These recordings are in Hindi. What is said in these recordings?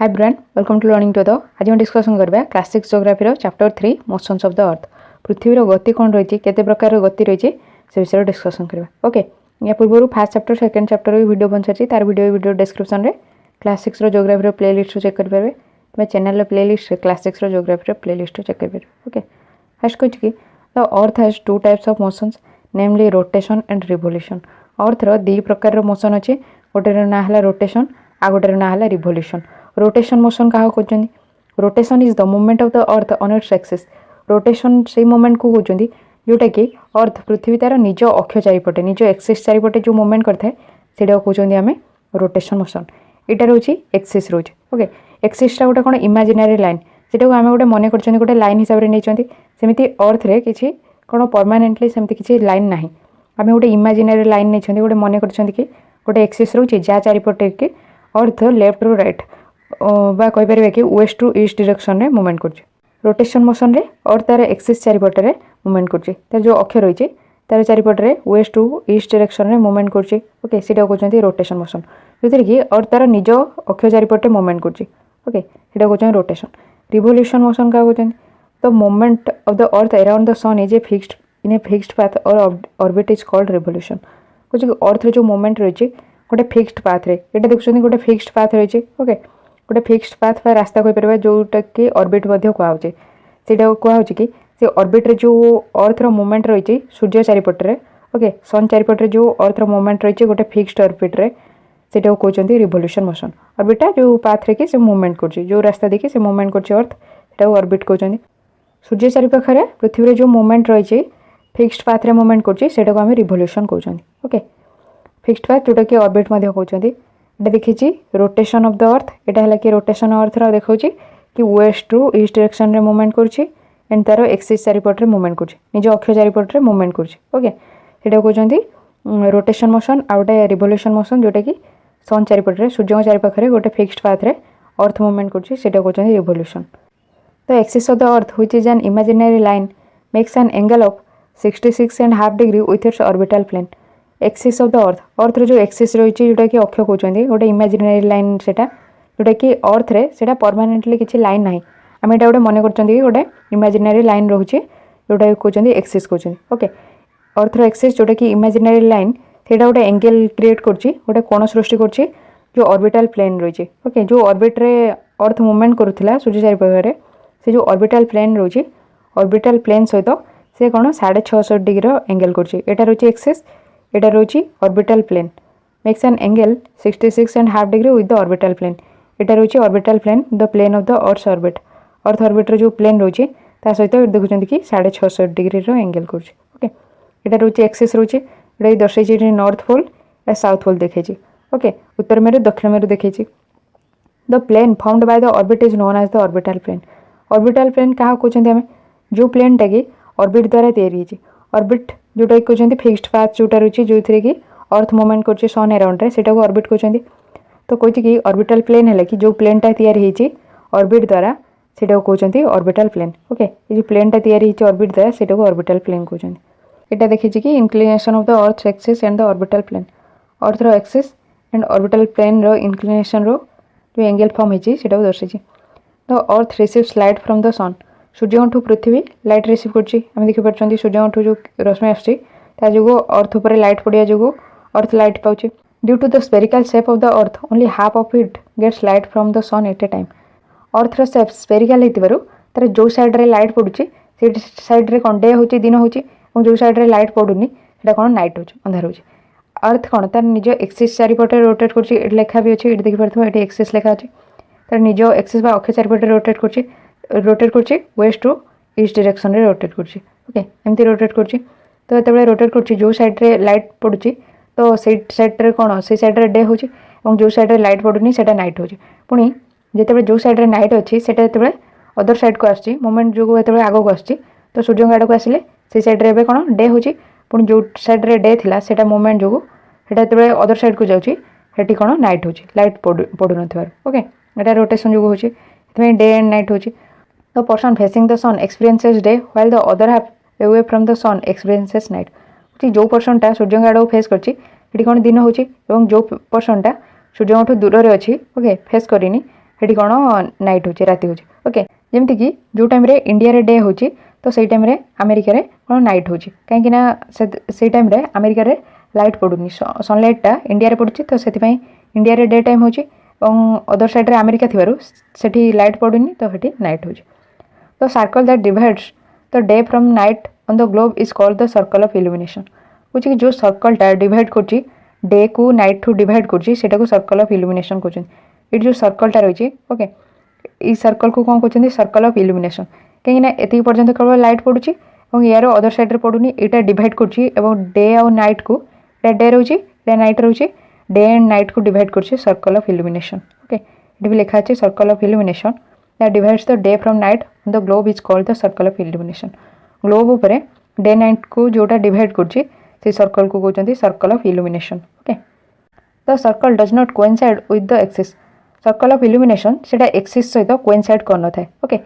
Hi brand welcome to learning to the आज हम डिस्कसन करबा class 6 geography chapter 3 motions of the earth पृथ्वी गति कौन रही केते प्रकार गति रही से विषय डिस्कसन करबा ओके या पूर्व first chapter second chapter video बन सारी तार वीडियो डिस्क्रिप्शन रे क्लास 6 ज्योग्राफी प्लेलिस्ट चेक कर पारे तुम channel playlist class 6 geography playlist check कर पारे ओके फर्स्ट कहछि कि the earth has two types of motions namely rotation and revolution earth रो दी प्रकार मोशन अछि गोटे ना हला रोटेशन आ गोटे ना हला रिवोल्यूशन रोटेशन मोशन क्या कहते rotation is the movement of the earth on its axis rotation से मूवमेंट को कहते जोटा कि अर्थ पृथ्वी तार निज अक्ष चारिपटे निज एक्सिस चारिपटे जो मूवमेंट करता है सीटा कहते आम रोटेशन मोशन यहाँ रोचे एक्सिस रोचे ओके एक्सिसटा गोटे कौन इमेजिनरी लाइन से आम गोटे मन कर गोटे लाइन हिसाब से नहीं सेमती अर्थ रे किसी कौन परमानेंटली सेमती किसी लाइन ना आम गोटे इमेजिनरी लाइन नहीं गोटे मन कर गोटे एक्सिस रोचे जहाँ चारिपटे कि अर्थ लेफ्ट रु राइट बा कहि परिबा कि वेस्ट टू ईस्ट डायरेक्शन रे मूवमेंट करछि रोटेशन मोशन रे और तार एक्सिस चारिपटे रे मूवमेंट करछि तार जो अक्ष रहिछि तार चारिपटे रे वेस्ट टू ईस्ट डायरेक्शन रे मूवमेंट करछि ओके सेटा कहउछन्ती रोटेशन मोशन जोतिर कि और तार निज अक्ष चारिपटे मूवमेंट करछि ओके सेटा कहउछन्ती रोटेशन रिवोल्यूशन मोशन का कहउछन्ती the movement of the earth around the sun is a fixed in a fixed path और ऑर्बिट इज कॉल्ड रिवोल्यूशन कहउछि कि अर्थ रे जो मूवमेंट रहिछि गोटे फिक्स्ड पाथ रे एटा देखुछन्ती गोटे फिक्स्ड पाथ रहिछि ओके गोटे फिक्स्ड पाथ बा रास्ता कहि परबा जोटा कि ऑर्बिट मध्ये कहउछि सेटा कहउछि कि से ऑर्बिट रे जो अर्थ रो मूवमेंट रहिछि सूर्य चारिपटे रे ओके सन चारिपटे रे जो अर्थ रो मूवमेंट रहिछि गोटे फिक्स्ड ऑर्बिट रे सेटा कहउछन्ती रिवोल्यूशन मोशन ऑर्बिटा जो पाथ रे कि से मूवमेंट करछि जो रास्ता देखि से मूवमेंट करछि अर्थ सेटा ऑर्बिट कहउछन्ती सूर्य चारिपाखे रे पृथ्वी रे जो मूवमेंट रहिछि फिक्स्ड पाथ रे मूवमेंट करछि सेटा को हम रिवोल्यूशन कहउछन्ती ओके फिक्स्ड पाथ जोटा कि ऑर्बिट मध्ये कहउछन्ती एटा देखिछि रोटेशन ऑफ द अर्थ एटा हला कि रोटेशन अर्थ रो देखौछि कि वेस्ट टू ईस्ट डायरेक्शन रे मूवमेंट करछि एंड तारो एक्सिस चारिपट रे मूवमेंट करछि निज अक्ष चारिपट रे मूवमेंट करछि ओके सेटा कहउछन्ती रोटेशन मोशन आ गोटे रिवोल्यूशन मोशन जोटा कि सन चारिपट रे सूर्य चारिपाखे रे गोटे फिक्स्ड पाथ रे अर्थ मूवमेंट करछि सेटा कहउछन्ती revolution the axis of the earth which is an imaginary line makes an angle of 66.5 degree with its orbital plane axis of the earth रो जो एक्सिस रही जोटा कि अक्ष कहते गोटे इमेजिनरी लाइन सेटा जोटा कि अर्थ रे सेटा परमानेंटली किसी लाइन ना आम एटा गोटे मन कर गोटे इमेजिनरी लाइन रोचे जोटा कहते एक्सिस कहते ओके अर्थ रो एक्सिस जोटा कि इमेजिनरी लाइन सेटा गोटे एंगल क्रिएट करछि गोटे कोण सृष्टि करछि जो ऑर्बिटल प्लेन रही ओके जो ऑर्बिट रे अर्थ मूवमेंट करुला सूर्य चारिपाखे से जो ऑर्बिटल प्लेन रही ऑर्बिटल प्लेन सहित से कौन 650 डिग्री एंगल करछि एटा रही एक्सिस एटा रोची orbital plane makes an angle 66.5 degree with the orbital plane एटा रोची orbital plane the plane of the earth orbit रो जो प्लेन रोची ता सहित देखुछन्ती कि 650 डिग्री रो एंगल करछि ओके एटा रोची एक्सिस रोची एटा दर्शाइछि नॉर्थ पोल या साउथ पोल देखैछि ओके उत्तर मेरु दक्षिण मेरु देखैछि the plane formed by the orbit is known as the orbital plane क्या कहउछन्ती हम जो प्लेन टा कि ऑर्बिट द्वारा तैयारी होछि ऑर्बिट जोटा कहते फिक्स्ड पाथ जोटा रही जो थे कि अर्थ मूवमेंट कर सन अराउंड रे सेटा को ऑर्बिट कहते तो कहते कि ऑर्बिटल प्लेन है कि जो प्लेनटा तैयारी ऑर्बिट द्वारा सेटा को कहते ऑर्बिटल प्लेन ओके ये जो प्लेनटा तैयारी ऑर्बिट द्वारा सेटा को ऑर्बिटल प्लेन कहते यहाँ देखिए कि inclination of the earth axis and the orbital plane earth रो एक्सिस एंड ऑर्बिटल प्लेन रो इंक्लिनेशन रो जो एंगल फॉर्म होती है दर्शाई the earth receives light from the sun सूर्य पृथ्वी लाइट रिसीव करम देखिए सूर्य जो रश्मि आसो अर्थ उपर लाइट पड़ा जो अर्थ लाइट पाँच due to the spherical shape of the earth only half of it gets light from the sun at a time earth रो शेप स्पेरिकल होतार जो साइड रे लाइट पड़ुची से साइड रे कौन डे हो दिन हो जो साइड रे लाइट पड़ुनी से कौन नाइट हो अंधार हो अर्थ कौन तार निज एक्सिस चारिपटे रोटेट कर लेखा भी अच्छे ये देखिए ये एक्सिस लेखा अच्छे तार निज एक्सिस अक्ष चारिपटे रोटेट कर वेस्ट टू ईस्ट डायरेक्शन रे रोटेट करछि ओके एमती रोटेट करछि तो एतबे रोटेट करछि जो साइड रे लाइट पड़ुछि तो से साइड रे कोन से साइड रे डे होछि और जो साइड रे लाइट पड़ुनी सेटा नाइट होछि पुनी जेतबे जो साइड रे नाइट अछि सेटा एतबे अदर साइड को आछि मोमेंट जो एतबे आगो को आछि तो सूर्य गाड को आसिले से साइड रे एबे कोन डे होछि पुनी जो साइड रे डे थिला सेटा मोमेंट जो सेटा एतबे अदर साइड को जाउछि हेटी कोन नाइट होछि लाइट पडु नथिवार ओके एटा रोटेशन जो होछि एतबे डे एंड नाइट होछि The person facing the sun experiences day while the other half away from the sun experiences night. जो पर्सन टा सूर्य आड़ फेस कर कौन दिन हो जो पर्सन टा सूर्य दूर रे अच्छी ओके फेस करनी ସେଠି କ'ଣ ନାଇଟ୍ ହେଉଛି ରାତି ହେଉଛି ଓକେ। ଯେମିତିକି ଯେଉଁ ଟାଇମ୍ରେ ଇଣ୍ଡିଆରେ ଡେ ହେଉଛି ତ ସେଇ ଟାଇମ୍ରେ ଆମେରିକାରେ କ'ଣ ନାଇଟ୍ ହେଉଛି କାହିଁକିନା ସେଇ ଟାଇମ୍ରେ ଆମେରିକାରେ ଲାଇଟ୍ ପଡ଼ୁନି ସନଲାଇଟ୍ଟା ଇଣ୍ଡିଆରେ ପଡ଼ୁଛି ତ ସେଥିପାଇଁ ଇଣ୍ଡିଆରେ ଡେ ଟାଇମ୍ ହେଉଛି ଏବଂ ଅଦର ସାଇଡ଼୍ରେ ଆମେରିକା ଥିବାରୁ ସେଠି ଲାଇଟ୍ ପଡ଼ୁନି ତ ସେଠି ନାଇଟ୍ ହେଉଛି। The circle that divides the day from night on the globe is called the circle of illumination. कौच कि जो सर्कलटा डिवाइड कर डे को नाइट ठू डिवाइड कर सर्कल ऑफ इल्यूमिनेशन कहते हैं। ये जो सर्कलटा रही ओके ये सर्कल को कौन कहते हैं सर्कल ऑफ इल्यूमिनेशन कहीं एति पर्यंत केवल लाइट पड़ुची यार अदर साइड पड़ुनी यहाँ डिवाइड कर डे आउ नाइट को डे रोचे नाइट रोचे डे एंड नाइट को डिवाइड कर सर्कल ऑफ इल्यूमिनेशन ओके। ये भी लिखा है circle of illumination that divides the day from night the globe is called the circle of illumination. Globe उपरे डे नाइट को जोटा डिवाइड कर सर्कल को कहते हैं circle of illumination okay. The circle does not coincide with the axis. Circle of illumination सेटा एक्सिस सहित कोइंसाइड कर न थाए ओके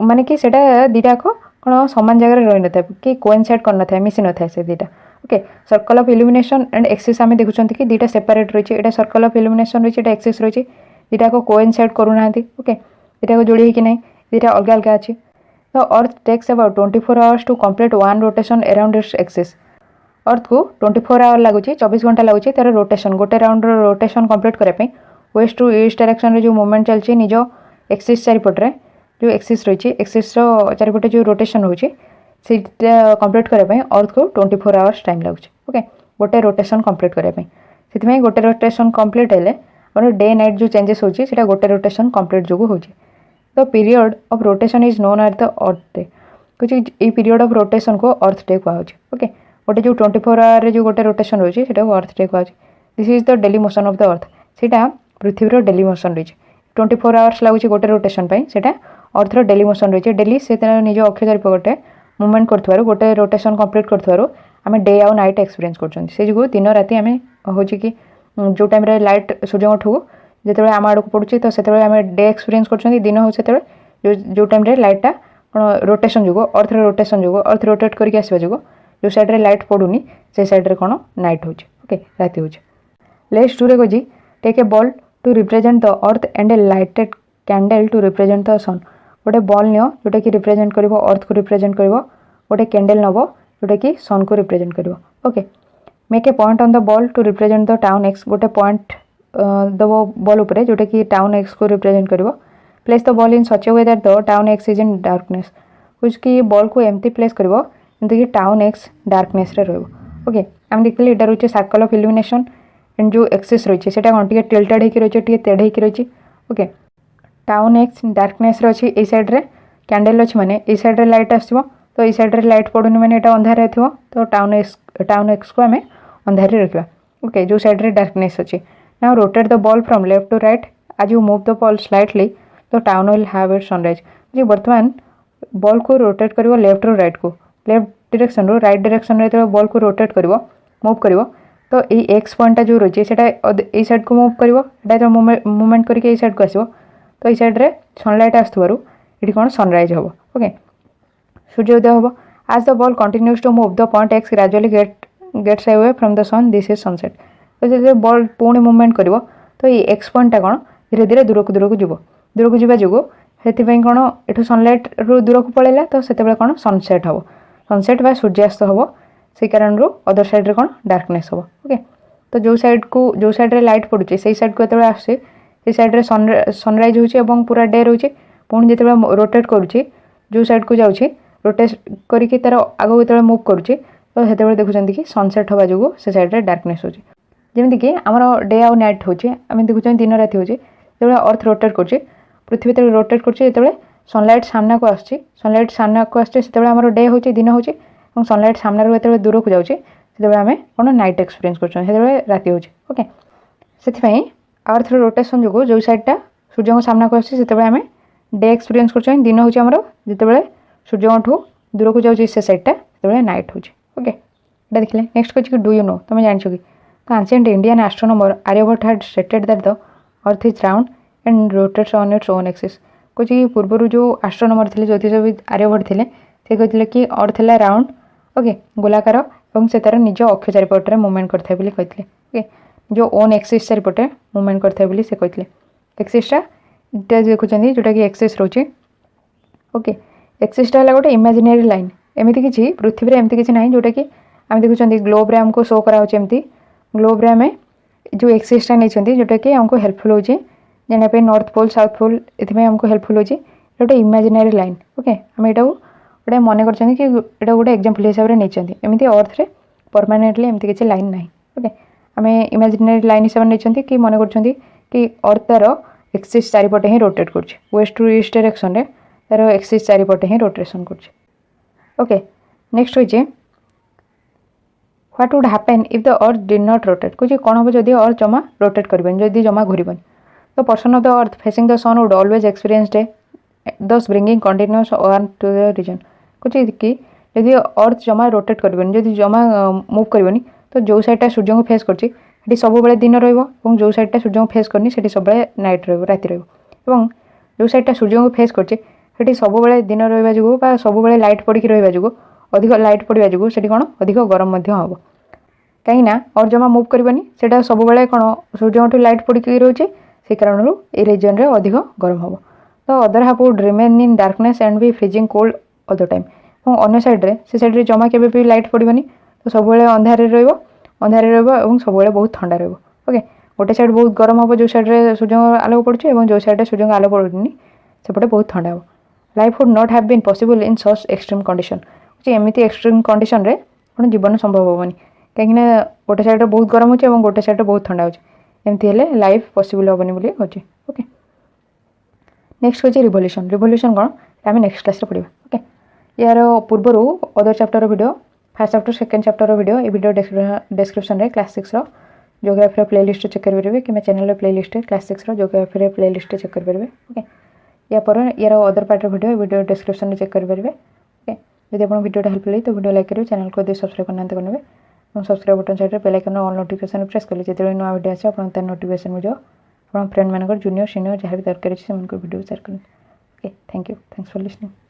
माने कि सेटा दीटाक कौन सामान जगह रही न था कि कोइंसाइड कर न था मिसी न था से दीटा okay. Circle of illumination and axis आम देखुं कि दीटा सेपरेट रही है सर्कल ऑफ इल्यूमिनेशन रही है एक्सिस रही दीटाक कोइंसाइड करूना ओके दीटाक जोड़ी कि ना दीटा अलग अलग अच्छी। The earth takes about 24 hours to complete one rotation around its axis. Earth को 24 आवर लगुच 24 घंटा लगुच तार रोटेशन गोटे राउंड रोटेशन कंप्लीट करने वेस्ट टू ईस्ट डायरेक्शन रे जो मूवमेंट चलती निज एक्सिस चारिपटे जो एक्सिस रही एक्सिस चारिपटे जो रोटेशन होची कंप्लीट करने अर्थ को 24 आवर्स टाइम लगुच ओके गोटे रोटेशन कंप्लीट करने से गोटे रोटेशन कंप्लीट है डे नाइट जो चेंजेस होची सेटा गोटे रोटेशन कंप्लीट जो होची। The period of rotation is known at the earth day कुछ ये पीरियड ऑफ रोटेशन को अर्थ डे कहुचे ओके। गोटे जो 24 आवर जो गोटे रोटेशन रही है अर्थ डे कहुचे। This is the daily motion of the earth सेटा पृथ्वीर डेली मोशन रही 24 आवर्स लगुच गोटे रोटेशन सेटा अर्थर डेली मोशन रही है डेली से निज अक्ष चारिपटे मूवमेंट कर गोटे रोटेशन कंप्लीट कर आम डे आउ नाइट एक्सपीरियंस कर दिन राति आम हूँ कि जो टाइम लाइट सूर्य ठू जो आम आड़ को पड़ुची तो से आम डे एक्सपीरियंस कर दिन हो जो टाइम लाइटा कौन रोटेशन जो अर्थ रोटेशन जो अर्थ रोटेट करके आसवा जो जो साइड रे लाइट पड़ुनी से साइड रे कौन नाइट हो ओके राति हो। लेट्स टू रे कही take a ball to represent the earth and a lighted candle to represent the sun. गोटे बॉल नियो जोटा कि रिप्रेजेंट कर अर्थ को रिप्रेजेंट कर गोटे कैंडल नब जोटा कि सन को रिप्रेजेंट कर okay. Make a point on the ball to represent the town X गोटे पॉइंट दब बॉल उपरे जोटा कि टाउन एक्स को रिप्रेजेंट कर place the ball in such a way that the town X is in darkness कुछ कि बॉल को एमती प्लेस कर कि टाउन एक्स डार्कनेस रे रहिबो ओके। आम देखिए यहाँ रोचे सर्कल ऑफ इल्यूमिनेशन एंड जो एक्सिस रही है कौन टे टिल्टेड होकर रही है तेढ़ होकर रही ओके। टाउन एक्स डार्कनेस रही है सैड्रे कैंडल अच्छी मैंने ये सैड्रे लाइट आसो तो ये सैड्रे लाइट पड़ूनी मैंने यहाँ अंधार थो तो टाउन एक्स को आम अंधार रखा ओके जो सैड्रे डार्कनेस अच्छी। Now rotate the ball from left to right as you move the ball slightly to town will have it sunrise जी बर्तमान बॉल को रोटेट कर लेफ्ट रू राइट को लेफ्ट डायरेक्शन रू राइट डायरेक्शन रे बॉल को रोटेट कर मूव कर तो ये एक्स पॉइंटा जो रही है सैड को मूव कर मूवमेंट करके सैड को आसो तो ये सैड्रे सनलाइट आसुवर ये कौन सनराइज हम ओके सूर्योदय हम। आज the ball continues to move the point X gradually gets away from the sun this is sunset तो जो बॉल पुणी मूवमेंट कर तो ये एक्स पॉइंटा कौन धीरे धीरे दूर को जावा जो से कौन ये सनलाइट रू दूर को पलैला तो से कौन सनसेट हम सनसेट बा सूर्यास्त हम से कारण अदर साइड रे कौन डार्कनेस हम ओके। तो जो साइड रे लाइट पड़ुचे से साइड को जो आसे से साइड रे सनराइज होची एवं पूरा डे रोचे पुणी जो रोटेट करुचे जो साइड को जाऊँगी रोटेट करके तार आगे जो मूव करुचे तो से देखुं कि सनसेट हवा जो से साइड रे डार्कनेस होची जमीक आमर डे आउ नाइट होचे आम देखुं दिन राति होचे जो अर्थ रोटेट कर पृथ्वी जो रोटेट कर सनलाइट सामना को आसुची सनलाइट सामना को आसुचे से आमर डे होचे दिन होचे और सनलाइट सामने जो दूर को जाऊँचे से आम कौन नाइट एक्सपीरियंस कर राति होचे ओके। से अर्थ रोटेशन जो जो साइडटा सूर्य को सामना को आसुची से आम डे एक्सपीरियंस कर दिन होचे आमर जिते सूर्य ठू दूर को जाऊँगी से साइडटा से नाइट होचे ओके। ये देखिए next question do you know तुम जान कि ancient Indian astronomer Aryabhata had stated that the earth is round and rotates on its own axis कुछ पूर्व जो एस्ट्रोनॉमर थे ज्योतिषविद आर्यभट्ट थे से कहते कि अर्थ है राउंड ओके गोलाकार और से तार निज अक्ष चारिपटे मूवमेंट करता है ओके जो ओन एक्सिस चारिपटे मूवमेंट करता है से कहते एक्सिसटा देखुं जोटा कि एक्सिस रोचे ओके एक्सिसटा है गोटे इमेजिनरी लाइन एमती किसी पृथ्वी एमती किसी ना जोटा कि आम देखुं ग्लोब रे आमको शो कराऊँगी ग्लोब रे आम जो एक्सिसटा नहीं जोटा कि आमको हेल्पफुल हो जानापी नॉर्थ पोल साउथ पोल ये आमको हेल्पफुल हो गोटे इमेजिनरी लाइन ओके आम यहाँ गोटे मन कर कि यहाँ गोटे एग्जांपल हिसाब से नहीं एमती अर्थ रे परमानेंटली एमती किसी लाइन ना ओके आम इमेजिनरी लाइन हिसाब से नहीं कि मन कर कि अर्थ तार एक्सिस चारिपटे ही रोटेट कर वेस्ट टू ईस्ट डायरेक्शन रे तार एक्सिस चारिपटे ही रोटेशन कर ओके नेक्स्ट हो what would happen if the earth did not rotate कुछ कौन हम जदि अर्थ जमा रोटेट करबेन जदि जमा घूरबन the person of the earth facing the sun would always experience day thus bringing continuous warmth to the region कुछ कि जदि अर्थ जमा रोटेट करबेन जदि जमा मूव करबनी तो जो साइडटा सूर्य को फेस करछि सेठी सब बेले दिन रहिबो और जो साइडटा सूर्य को फेस करनी सेठी सब बेले नाइट रहिबो राति रहिबो और जो साइडटा सूर्य को फेस करछि सेठी सब बेले दिन रहिबा जुगु बा सब बेले लाइट पड़ी रहिबा जुगु अधिक लाइट पड़वा जुगु सेठी कोन अधिक गरम मध्य हबो कहीं और जमा मूव करबनी सेटा सब बेले कोन सूर्य लाइट पड़ी रोचे से कारण ए रीजन रे अधिक गरम हम तो other half would remain in darkness and be freezing cold all the time और अन्य साइड से साइड जमा केबे भी लाइट पड़बनी तो सब बेले अंधारे और सब बेले बहुत ठंडा रहिबो ओके गोटे साइड बहुत गरम हम जो साइड रे सूर्य आलोक पड़ुचे और जो साइड सूर्य आलोक पड़ुनी सेपटे बहुत ठंडा हम life would not have been possible in such extreme condition एमती एक्सट्रीम कंडीशन रे कौन जीवन संभव हेनी कहीं गोटे साइड बहुत गरम होचे और गोटे साइड बहुत ठंडा होचे एमती हेले लाइफ पॉसिबल हेनी बोली होचे ओके नेक्स्ट होचे रिवोल्यूशन रिवोल्यूशन कौन आम नेक्स्ट क्लास पढ़ा ओके यार पूर्वर other chapter video first chapter second chapter video ये वीडियो डिस्क्रिप्शन रे क्लास 6 जियोग्राफी प्लेलिस्ट चेक करेंगे कि channel playlist class 6 geography playlist check करेंगे ओके या पर यार other part video description check करेंगे ओके जब आप वीडियो हेल्पफुल तो वीडियो लाइक करेंगे चैनल को सब्सक्राइब करना करेंगे और subscribe button side bell icon all notification press कले जो नुआ वीडियो आसे आप नोटिफिकेशन मुझे आप फ्रेंड मानकर जूनियर सीनियर जहाँ भी दरकार अच्छे वीडियो शेयर करें okay thank you thanks for listening.